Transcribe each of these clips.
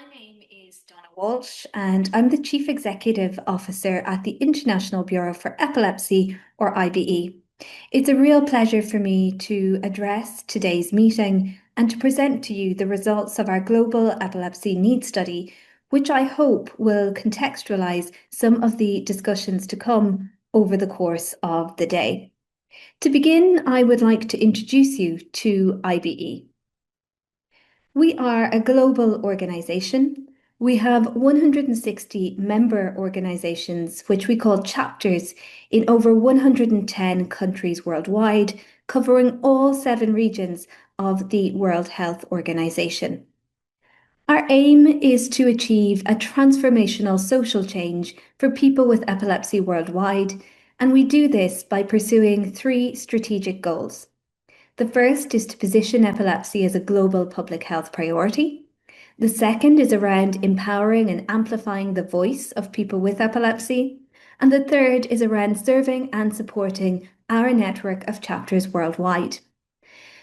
My name is Donna Walsh, and I'm the Chief Executive Officer at the International Bureau for Epilepsy, or IBE. It's a real pleasure for me to address today's meeting and to present to you the results of our Global Epilepsy Needs Study, which I hope will contextualize some of the discussions to come over the course of the day. To begin, I would like to introduce you to IBE. We are a global organisation. We have 160 member organisations, which we call chapters, in over 110 countries worldwide, covering all 7 regions of the World Health Organization. Our aim is to achieve a transformational social change for people with epilepsy worldwide, and we do this by pursuing 3 strategic goals. The first is to position epilepsy as a global public health priority. The second is around empowering and amplifying the voice of people with epilepsy. And the third is around serving and supporting our network of chapters worldwide.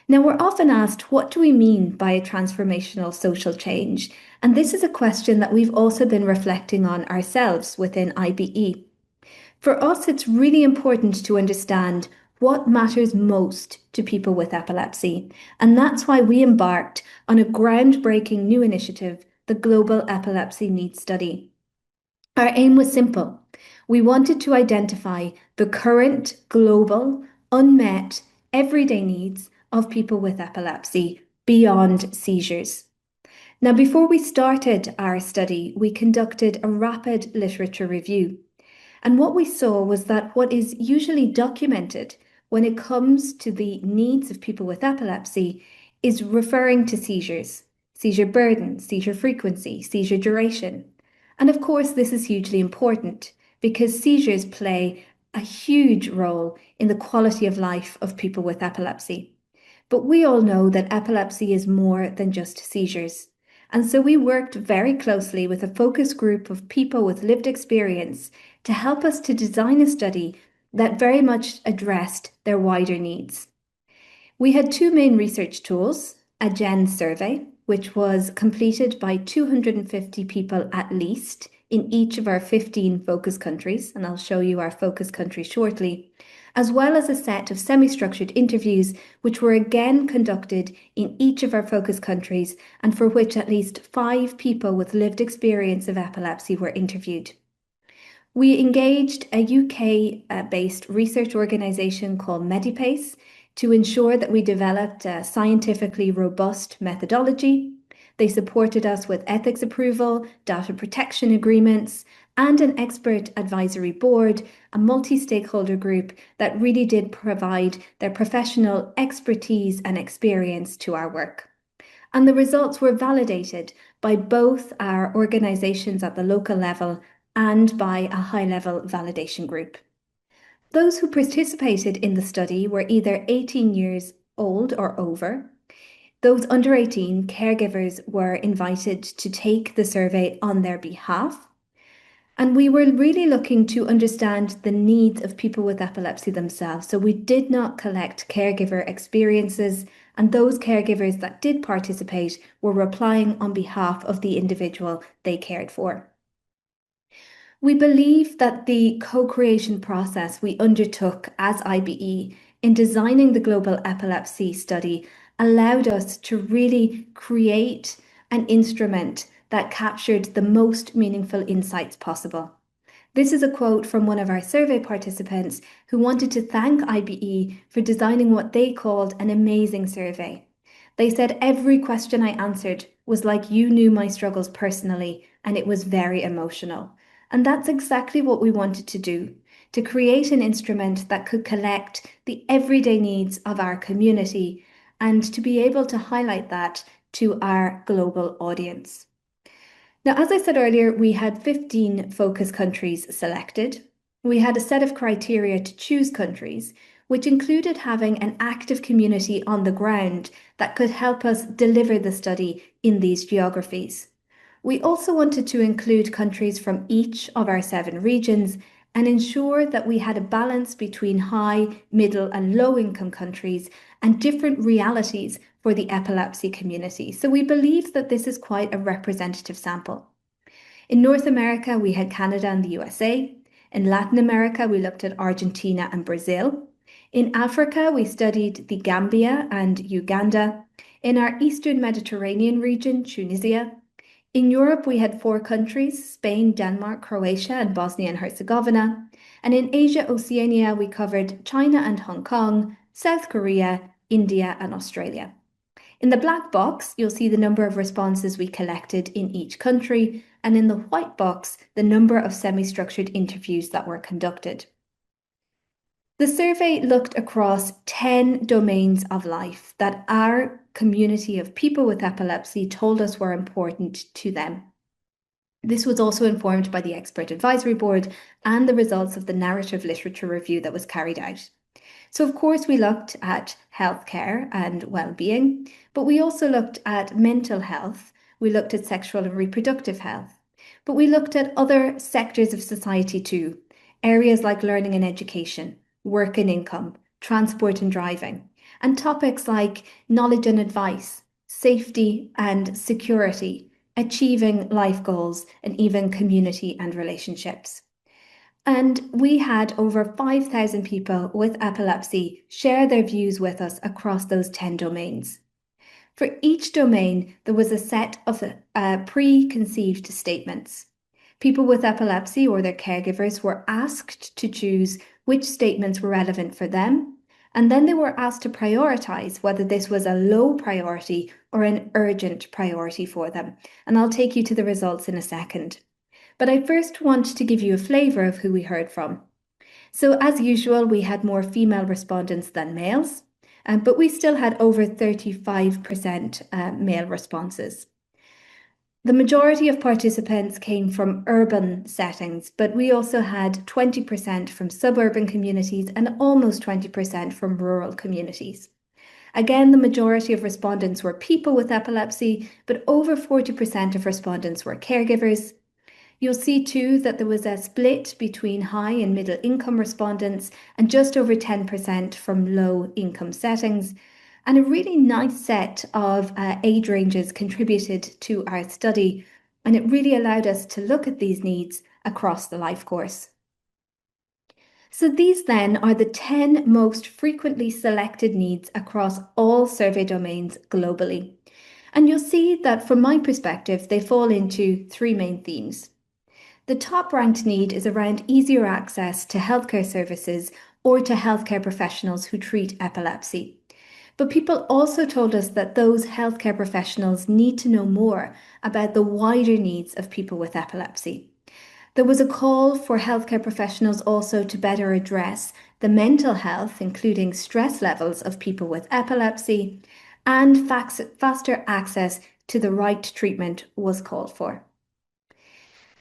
Now, we're often asked, what do we mean by a transformational social change? And this is a question that we've also been reflecting on ourselves within IBE. For us, it's really important to understand what matters most to people with epilepsy, and that's why we embarked on a groundbreaking new initiative, the Global Epilepsy Needs Study. Our aim was simple. We wanted to identify the current global, unmet, everyday needs of people with epilepsy beyond seizures. Now, before we started our study, we conducted a rapid literature review. And what we saw was that what is usually documented when it comes to the needs of people with epilepsy is referring to seizures, seizure burden, seizure frequency, seizure duration. And of course, this is hugely important because seizures play a huge role in the quality of life of people with epilepsy. But we all know that epilepsy is more than just seizures. And so we worked very closely with a focus group of people with lived experience to help us to design a study that very much addressed their wider needs. We had 2 main research tools, a GEN survey, which was completed by 250 people at least in each of our 15 focus countries, and I'll show you our focus country shortly, as well as a set of semi-structured interviews, which were again conducted in each of our focus countries and for which at least 5 people with lived experience of epilepsy were interviewed. We engaged a UK-based research organisation called Medipace to ensure that we developed a scientifically robust methodology. They supported us with ethics approval, data protection agreements, and an expert advisory board, a multi-stakeholder group that really did provide their professional expertise and experience to our work. And the results were validated by both our organisations at the local level and by a high-level validation group. Those who participated in the study were either 18 years old or over. Those under 18 caregivers were invited to take the survey on their behalf. And we were really looking to understand the needs of people with epilepsy themselves. So we did not collect caregiver experiences, and those caregivers that did participate were replying on behalf of the individual they cared for. We believe that the co-creation process we undertook as IBE in designing the Global Epilepsy Study allowed us to really create an instrument that captured the most meaningful insights possible. This is a quote from one of our survey participants who wanted to thank IBE for designing what they called an amazing survey. They said, "Every question I answered was like you knew my struggles personally, and it was very emotional." And that's exactly what we wanted to do, to create an instrument that could collect the everyday needs of our community and to be able to highlight that to our global audience. Now, as I said earlier, we had 15 focus countries selected. We had a set of criteria to choose countries, which included having an active community on the ground that could help us deliver the study in these geographies. We also wanted to include countries from each of our 7 regions, and ensure that we had a balance between high, middle, and low income countries and different realities for the epilepsy community. So we believe that this is quite a representative sample. In North America, we had Canada and the USA. In Latin America, we looked at Argentina and Brazil. In Africa, we studied the Gambia and Uganda. In our Eastern Mediterranean region, Tunisia. In Europe, we had 4 countries, Spain, Denmark, Croatia, and Bosnia and Herzegovina. And in Asia, Oceania, we covered China and Hong Kong, South Korea, India, and Australia. In the black box, you'll see the number of responses we collected in each country, and in the white box, the number of semi-structured interviews that were conducted. The survey looked across 10 domains of life that our community of people with epilepsy told us were important to them. This was also informed by the Expert Advisory Board and the results of the narrative literature review that was carried out. So, of course, we looked at healthcare and well-being, but we also looked at mental health. We looked at sexual and reproductive health, but we looked at other sectors of society too, areas like learning and education, work and income, transport and driving, and topics like knowledge and advice, safety and security, achieving life goals, and even community and relationships. And we had over 5,000 people with epilepsy share their views with us across those 10 domains. For each domain, there was a set of preconceived statements. People with epilepsy or their caregivers were asked to choose which statements were relevant for them, and then they were asked to prioritize whether this was a low priority or an urgent priority for them. And I'll take you to the results in a second. But I first want to give you a flavour of who we heard from. So as usual, we had more female respondents than males, but we still had over 35% male responses. The majority of participants came from urban settings, but we also had 20% from suburban communities and almost 20% from rural communities. Again, the majority of respondents were people with epilepsy, but over 40% of respondents were caregivers. You'll see too that there was a split between high and middle income respondents and just over 10% from low income settings. And a really nice set of age ranges contributed to our study, and it really allowed us to look at these needs across the life course. So these then are the 10 most frequently selected needs across all survey domains globally. And you'll see that from my perspective, they fall into 3 main themes. The top ranked need is around easier access to healthcare services or to healthcare professionals who treat epilepsy. But people also told us that those healthcare professionals need to know more about the wider needs of people with epilepsy. There was a call for healthcare professionals also to better address the mental health, including stress levels of people with epilepsy, and faster access to the right treatment was called for.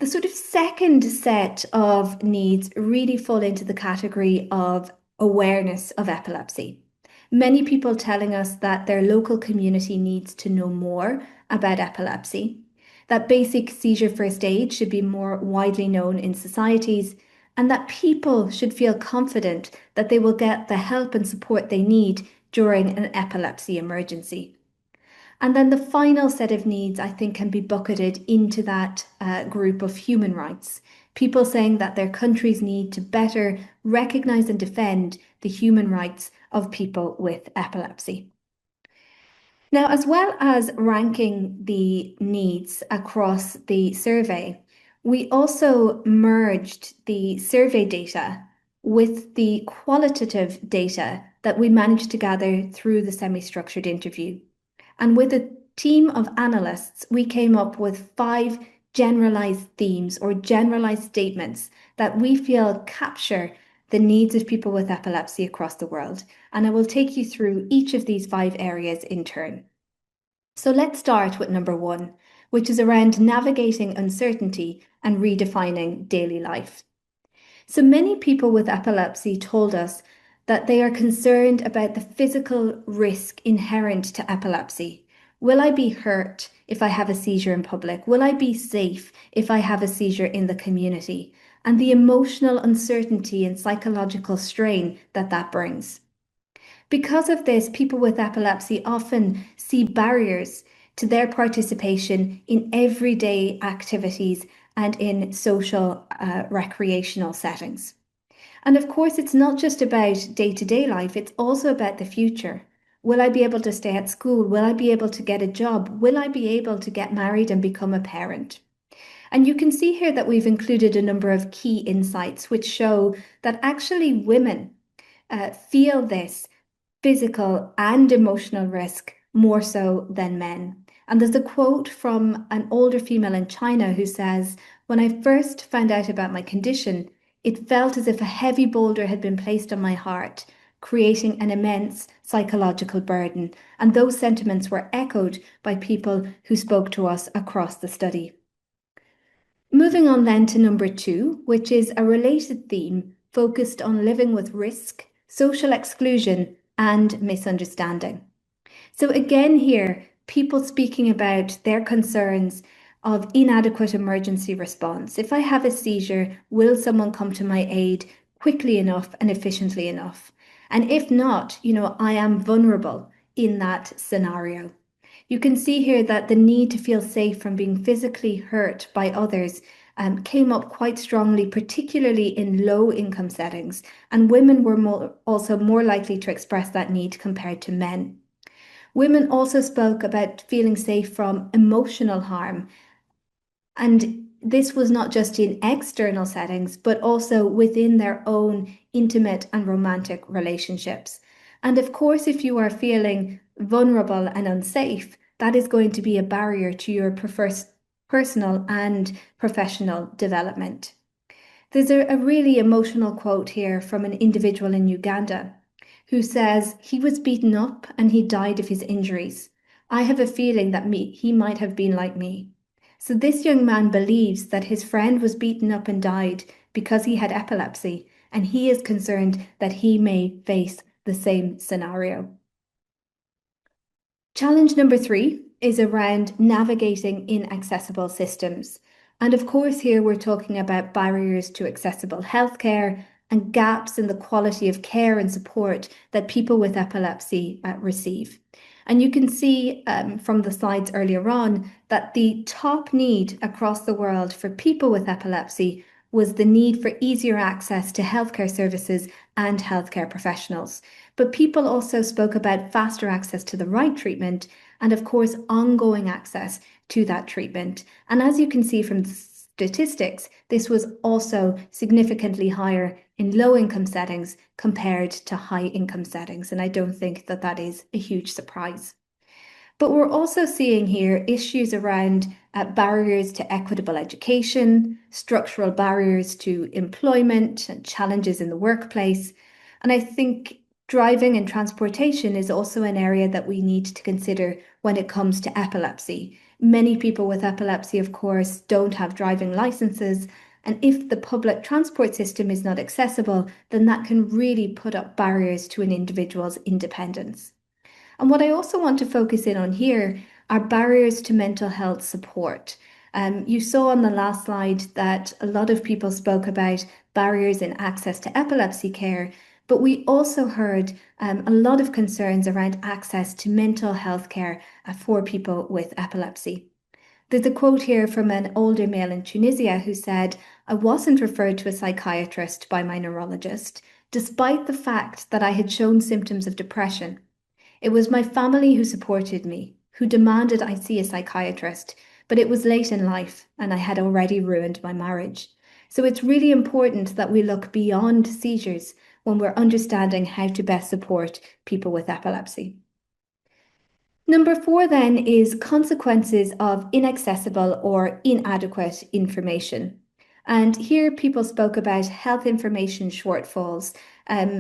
The sort of second set of needs really fall into the category of awareness of epilepsy. Many people telling us that their local community needs to know more about epilepsy, that basic seizure first aid should be more widely known in societies, and that people should feel confident that they will get the help and support they need during an epilepsy emergency. And then the final set of needs, I think, can be bucketed into that group of human rights. People saying that their countries need to better recognise and defend the human rights of people with epilepsy. Now, as well as ranking the needs across the survey, we also merged the survey data with the qualitative data that we managed to gather through the semi-structured interview. And with a team of analysts, we came up with 5 generalized themes or generalized statements that we feel capture the needs of people with epilepsy across the world. And I will take you through each of these 5 areas in turn. So let's start with number 1, which is around navigating uncertainty and redefining daily life. So many people with epilepsy told us that they are concerned about the physical risk inherent to epilepsy. Will I be hurt if I have a seizure in public? Will I be safe if I have a seizure in the community? and the emotional uncertainty and psychological strain that that brings. Because of this, people with epilepsy often see barriers to their participation in everyday activities and in social recreational settings. And of course, it's not just about day-to-day life, it's also about the future. Will I be able to stay at school? Will I be able to get a job? Will I be able to get married and become a parent? And you can see here that we've included a number of key insights which show that actually women feel this physical and emotional risk more so than men. And there's a quote from an older female in China who says, "When I first found out about my condition, it felt as if a heavy boulder had been placed on my heart, creating an immense psychological burden." And those sentiments were echoed by people who spoke to us across the study. Moving on then to number 2, which is a related theme focused on living with risk, social exclusion, and misunderstanding. So again here, people speaking about their concerns of inadequate emergency response. If I have a seizure, will someone come to my aid quickly enough and efficiently enough? And if not, I am vulnerable in that scenario. You can see here that the need to feel safe from being physically hurt by others came up quite strongly, particularly in low-income settings, and women were also more likely to express that need compared to men. Women also spoke about feeling safe from emotional harm, and this was not just in external settings, but also within their own intimate and romantic relationships. And of course, if you are feeling vulnerable and unsafe, that is going to be a barrier to your personal and professional development. There's a really emotional quote here from an individual in Uganda who says, "He was beaten up and he died of his injuries. I have a feeling that he might have been like me." So this young man believes that his friend was beaten up and died because he had epilepsy, and he is concerned that he may face the same scenario. Challenge number 3 is around navigating inaccessible systems. And of course, here we're talking about barriers to accessible healthcare and gaps in the quality of care and support that people with epilepsy receive. And you can see from the slides earlier on that the top need across the world for people with epilepsy was the need for easier access to healthcare services and healthcare professionals. But people also spoke about faster access to the right treatment and, of course, ongoing access to that treatment. And as you can see from the statistics, this was also significantly higher in low-income settings compared to high-income settings. And I don't think that that is a huge surprise. But we're also seeing here issues around barriers to equitable education, structural barriers to employment, and challenges in the workplace. And I think driving and transportation is also an area that we need to consider when it comes to epilepsy. Many people with epilepsy, of course, don't have driving licenses, and if the public transport system is not accessible, then that can really put up barriers to an individual's independence. And what I also want to focus in on here are barriers to mental health support. You saw on the last slide that a lot of people spoke about barriers in access to epilepsy care, but we also heard a lot of concerns around access to mental health care for people with epilepsy. There's a quote here from an older male in Tunisia who said, "I wasn't referred to a psychiatrist by my neurologist, despite the fact that I had shown symptoms of depression. It was my family who supported me, who demanded I see a psychiatrist, but it was late in life and I had already ruined my marriage." So it's really important that we look beyond seizures when we're understanding how to best support people with epilepsy. Number 4 then is consequences of inaccessible or inadequate information. And here people spoke about health information shortfalls,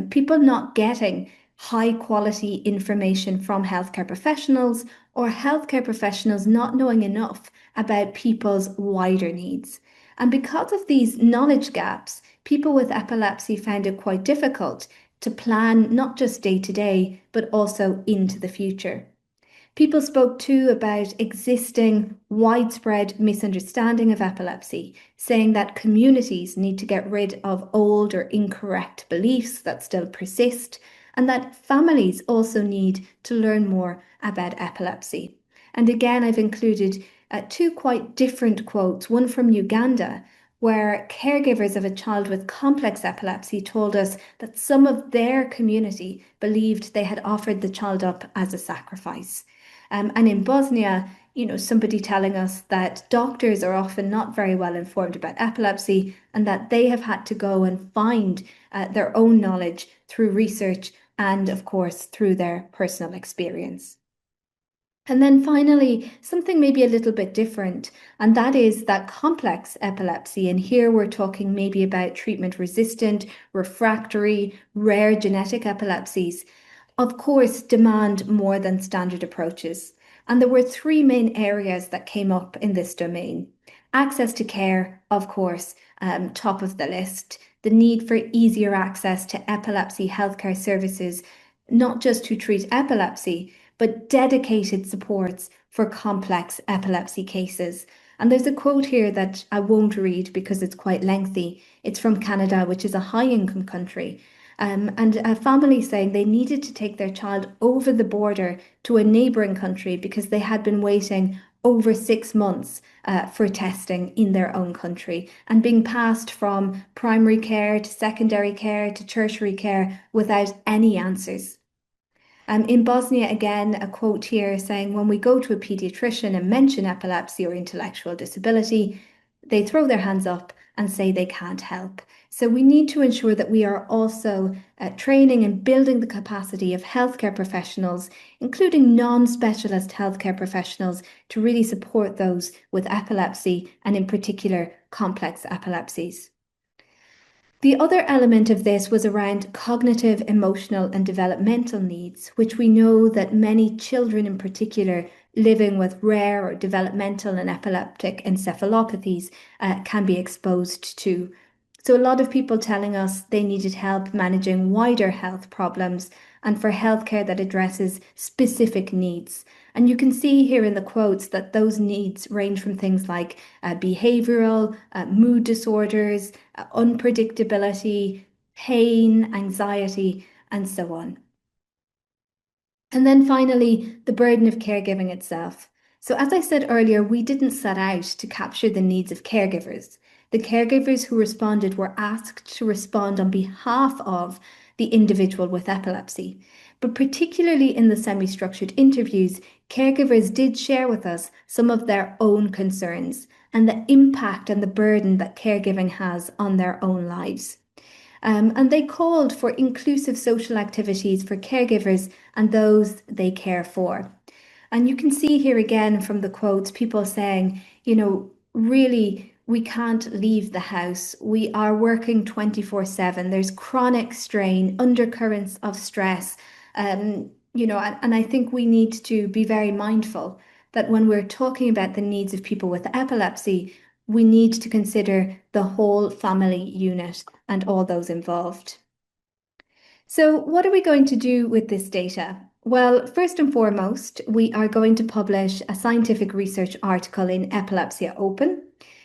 people not getting high quality information from healthcare professionals, or healthcare professionals not knowing enough about people's wider needs. And because of these knowledge gaps, people with epilepsy found it quite difficult to plan not just day to day, but also into the future. People spoke too about existing widespread misunderstanding of epilepsy, saying that communities need to get rid of old or incorrect beliefs that still persist, and that families also need to learn more about epilepsy. And again, I've included two quite different quotes, one from Uganda, where caregivers of a child with complex epilepsy told us that some of their community believed they had offered the child up as a sacrifice. And in Bosnia, somebody telling us that doctors are often not very well informed about epilepsy and that they have had to go and find their own knowledge through research and, of course, through their personal experience. And then finally, something maybe a little bit different, and that is that complex epilepsy. And here we're talking maybe about treatment-resistant, refractory, rare genetic epilepsies, of course, demand more than standard approaches. And there were three main areas that came up in this domain. Access to care, of course, top of the list. The need for easier access to epilepsy healthcare services, not just to treat epilepsy, but dedicated supports for complex epilepsy cases. And there's a quote here that I won't read because it's quite lengthy. It's from Canada, which is a high-income country. And a family saying they needed to take their child over the border to a neighbouring country because they had been waiting over 6 months for testing in their own country and being passed from primary care to secondary care to tertiary care without any answers. In Bosnia, again, a quote here saying, when we go to a pediatrician and mention epilepsy or intellectual disability, they throw their hands up and say they can't help. So we need to ensure that we are also training and building the capacity of healthcare professionals, including non-specialist healthcare professionals, to really support those with epilepsy and in particular complex epilepsies. The other element of this was around cognitive, emotional, and developmental needs, which we know that many children in particular living with rare or developmental and epileptic encephalopathies can be exposed to. So a lot of people telling us they needed help managing wider health problems and for healthcare that addresses specific needs. And you can see here in the quotes that those needs range from things like behavioral, mood disorders, unpredictability, pain, anxiety, and so on. And then finally, the burden of caregiving itself. So as I said earlier, we didn't set out to capture the needs of caregivers. The caregivers who responded were asked to respond on behalf of the individual with epilepsy. But particularly in the semi-structured interviews, caregivers did share with us some of their own concerns and the impact and the burden that caregiving has on their own lives. And they called for inclusive social activities for caregivers and those they care for. And you can see here again from the quotes, people saying, really, we can't leave the house. We are working 24/7. There's chronic strain, undercurrents of stress. And I think we need to be very mindful that when we're talking about the needs of people with epilepsy, we need to consider the whole family unit and all those involved. So what are we going to do with this data? Well, first and foremost, we are going to publish a scientific research article in Epilepsy Open.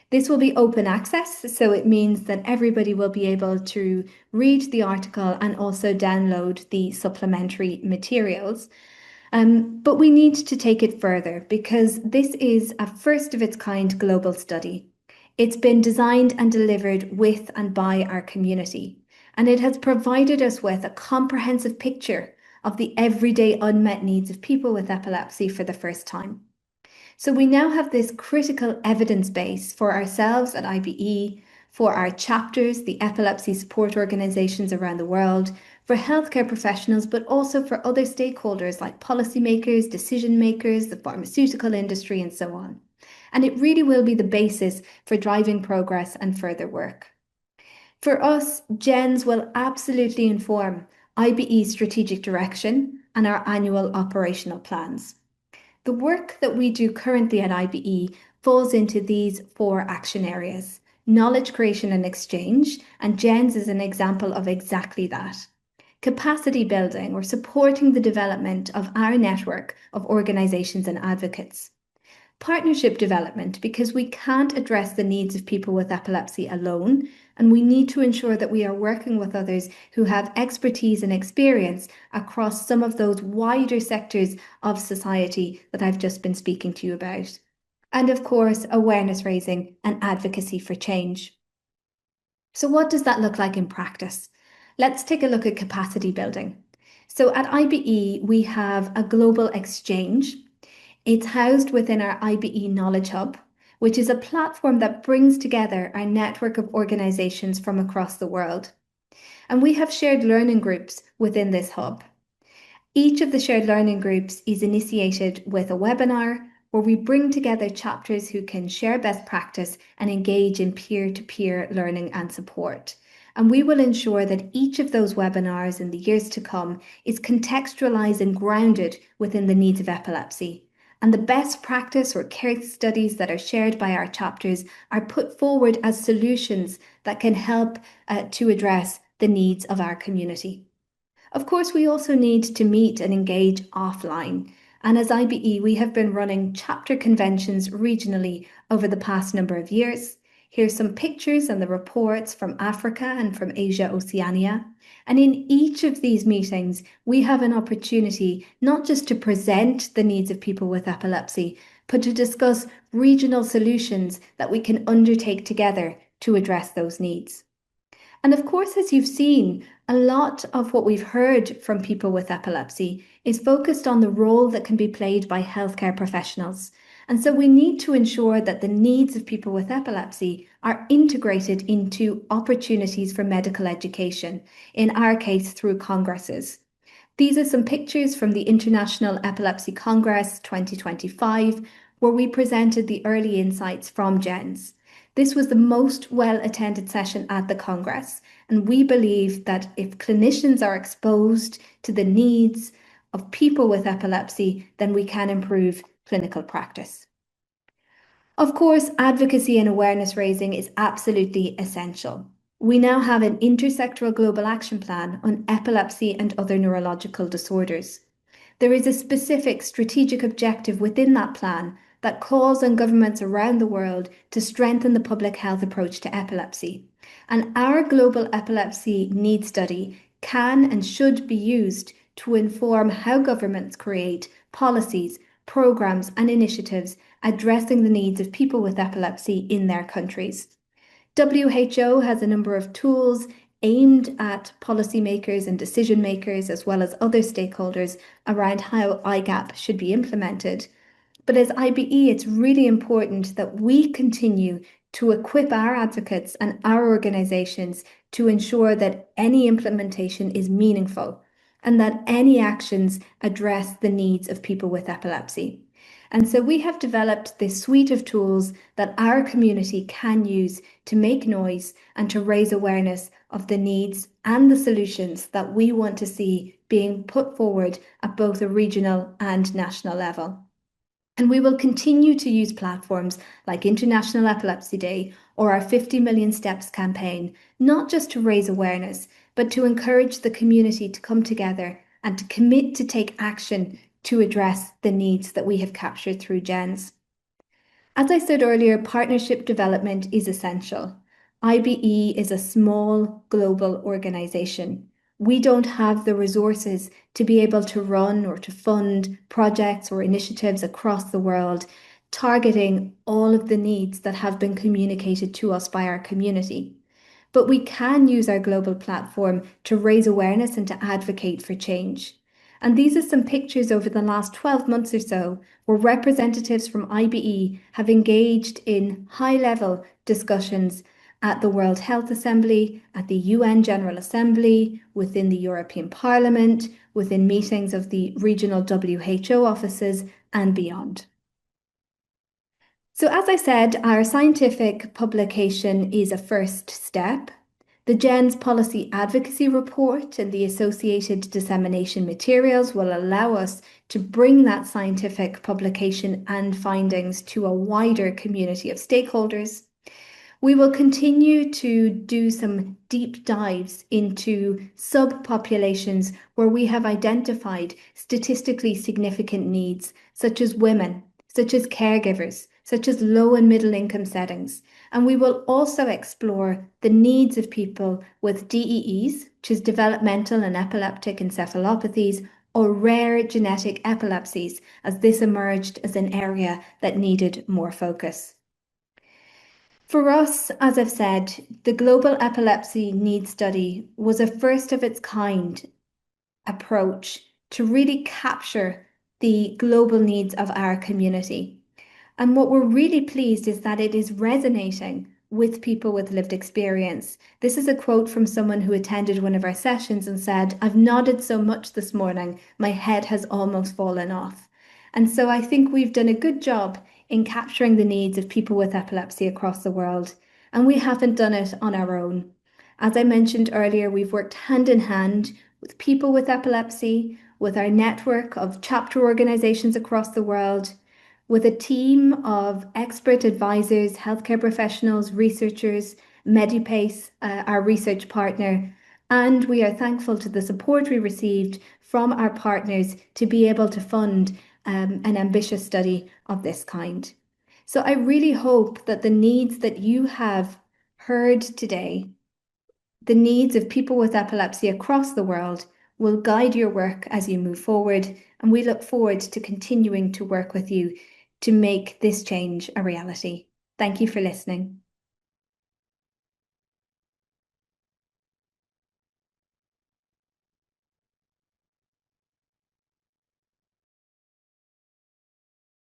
This will be open access, so it means that everybody will be able to read the article and also download the supplementary materials. But we need to take it further because this is a first of its kind global study. It's been designed and delivered with and by our community, and it has provided us with a comprehensive picture of the everyday unmet needs of people with epilepsy for the first time. So we now have this critical evidence base for ourselves at IBE, for our chapters, the epilepsy support organizations around the world, for healthcare professionals, but also for other stakeholders like policymakers, decision makers, the pharmaceutical industry, and so on. And it really will be the basis for driving progress and further work. For us, GENS will absolutely inform IBE's strategic direction and our annual operational plans. The work that we do currently at IBE falls into these 4 action areas: knowledge creation and exchange, and GENS is an example of exactly that. capacity building, or supporting the development of our network of organizations and advocates. Partnership development, because we can't address the needs of people with epilepsy alone, and we need to ensure that we are working with others who have expertise and experience across some of those wider sectors of society that I've just been speaking to you about. And of course, awareness raising and advocacy for change. So what does that look like in practice? Let's take a look at capacity building. So at IBE, we have a global exchange. It's housed within our IBE Knowledge Hub, which is a platform that brings together our network of organizations from across the world. And we have shared learning groups within this hub. Each of the shared learning groups is initiated with a webinar where we bring together chapters who can share best practice and engage in peer-to-peer learning and support. And we will ensure that each of those webinars in the years to come is contextualized and grounded within the needs of epilepsy. And the best practice or case studies that are shared by our chapters are put forward as solutions that can help to address the needs of our community. Of course, we also need to meet and engage offline. And as IBE, we have been running chapter conventions regionally over the past number of years. Here's some pictures and the reports from Africa and from Asia, Oceania. And in each of these meetings, we have an opportunity not just to present the needs of people with epilepsy, but to discuss regional solutions that we can undertake together to address those needs. And of course, as you've seen, a lot of what we've heard from people with epilepsy is focused on the role that can be played by healthcare professionals. And so we need to ensure that the needs of people with epilepsy are integrated into opportunities for medical education, in our case through congresses. These are some pictures from the International Epilepsy Congress 2025, where we presented the early insights from GENS. This was the most well-attended session at the Congress, and we believe that if clinicians are exposed to the needs of people with epilepsy, then we can improve clinical practice. Of course, advocacy and awareness raising is absolutely essential. We now have an intersectoral global action plan on epilepsy and other neurological disorders. There is a specific strategic objective within that plan that calls on governments around the world to strengthen the public health approach to epilepsy. And our global epilepsy needs study can and should be used to inform how governments create policies, programs, and initiatives addressing the needs of people with epilepsy in their countries. WHO has a number of tools aimed at policymakers and decision makers, as well as other stakeholders, around how IGAP should be implemented. But as IBE, it's really important that we continue to equip our advocates and our organizations to ensure that any implementation is meaningful and that any actions address the needs of people with epilepsy. And so we have developed this suite of tools that our community can use to make noise and to raise awareness of the needs and the solutions that we want to see being put forward at both a regional and national level. And we will continue to use platforms like International Epilepsy Day or our 50 Million Steps campaign, not just to raise awareness, but to encourage the community to come together and to commit to take action to address the needs that we have captured through GENS. As I said earlier, partnership development is essential. IBE is a small global organization. We don't have the resources to be able to run or to fund projects or initiatives across the world, targeting all of the needs that have been communicated to us by our community. But we can use our global platform to raise awareness and to advocate for change. And these are some pictures over the last 12 months or so where representatives from IBE have engaged in high-level discussions at the World Health Assembly, at the UN General Assembly, within the European Parliament, within meetings of the regional WHO offices, and beyond. So as I said, our scientific publication is a first step. The GENS Policy Advocacy Report and the associated dissemination materials will allow us to bring that scientific publication and findings to a wider community of stakeholders. We will continue to do some deep dives into subpopulations where we have identified statistically significant needs, such as women, such as caregivers, such as low and middle income settings. And we will also explore the needs of people with DEEs, which is developmental and epileptic encephalopathies, or rare genetic epilepsies, as this emerged as an area that needed more focus. For us, as I've said, the Global Epilepsy Needs Study was a first of its kind approach to really capture the global needs of our community. And what we're really pleased is that it is resonating with people with lived experience. This is a quote from someone who attended one of our sessions and said, "I've nodded so much this morning, my head has almost fallen off." And so I think we've done a good job in capturing the needs of people with epilepsy across the world, and we haven't done it on our own. As I mentioned earlier, we've worked hand in hand with people with epilepsy, with our network of chapter organizations across the world, with a team of expert advisors, healthcare professionals, researchers, Medipace, our research partner, and we are thankful to the support we received from our partners to be able to fund an ambitious study of this kind. So I really hope that the needs that you have heard today, the needs of people with epilepsy across the world, will guide your work as you move forward, and we look forward to continuing to work with you to make this change a reality. Thank you for listening.